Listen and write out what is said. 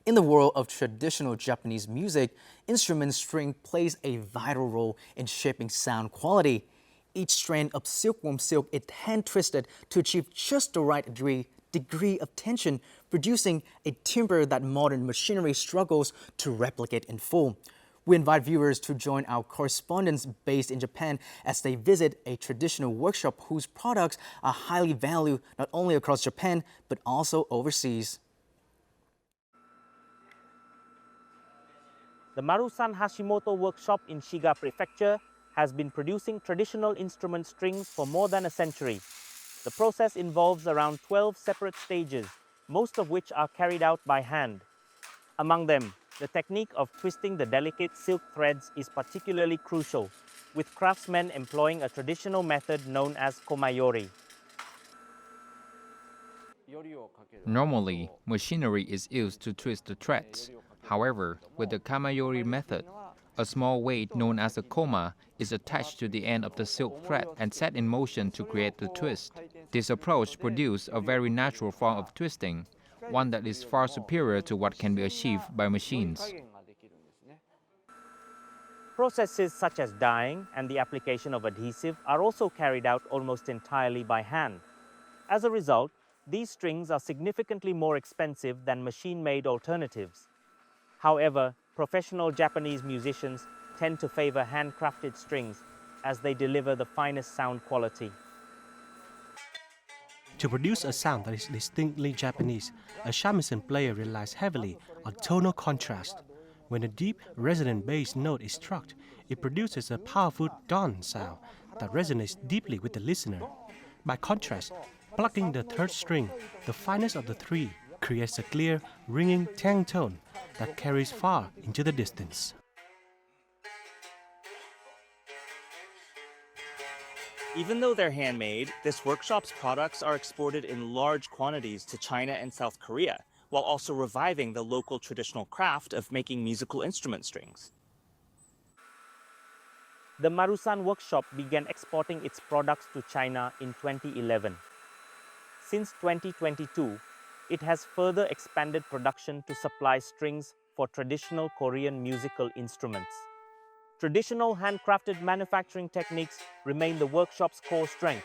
In the world of traditional Japanese music, instrument string plays a vital role in shaping sound quality. Each strand of silkworm silk is hand-twisted to achieve just the right degree of tension, producing a timbre that modern machinery struggles to replicate in full. We invite viewers to join our correspondents based in Japan as they visit a traditional workshop whose products are highly valued not only across Japan, but also overseas. The Marusan Hashimoto workshop in Shiga Prefecture has been producing traditional instrument strings for more than a century. The process involves around 12 separate stages, most of which are carried out by hand. Among them, the technique of twisting the delicate silk threads is particularly crucial, with craftsmen employing a traditional method known as komayori. Normally, machinery is used to twist the threads. However, with the kamayori method, a small weight known as a koma is attached to the end of the silk thread and set in motion to create the twist. This approach produces a very natural form of twisting, one that is far superior to what can be achieved by machines. Processes such as dyeing and the application of adhesive are also carried out almost entirely by hand. As a result, these strings are significantly more expensive than machine-made alternatives. However, professional Japanese musicians tend to favor handcrafted strings as they deliver the finest sound quality. To produce a sound that is distinctly Japanese, a shamisen player relies heavily on tonal contrast. When a deep, resonant bass note is struck, it produces a powerful don sound that resonates deeply with the listener. By contrast, plucking the third string, the finest of the three, creates a clear, ringing tang tone that carries far into the distance. Even though they're handmade, this workshop's products are exported in large quantities to China and South Korea, while also reviving the local traditional craft of making musical instrument strings. The Marusan workshop began exporting its products to China in 2011. Since 2022, it has further expanded production to supply strings for traditional Korean musical instruments. Traditional handcrafted manufacturing techniques remain the workshop's core strength,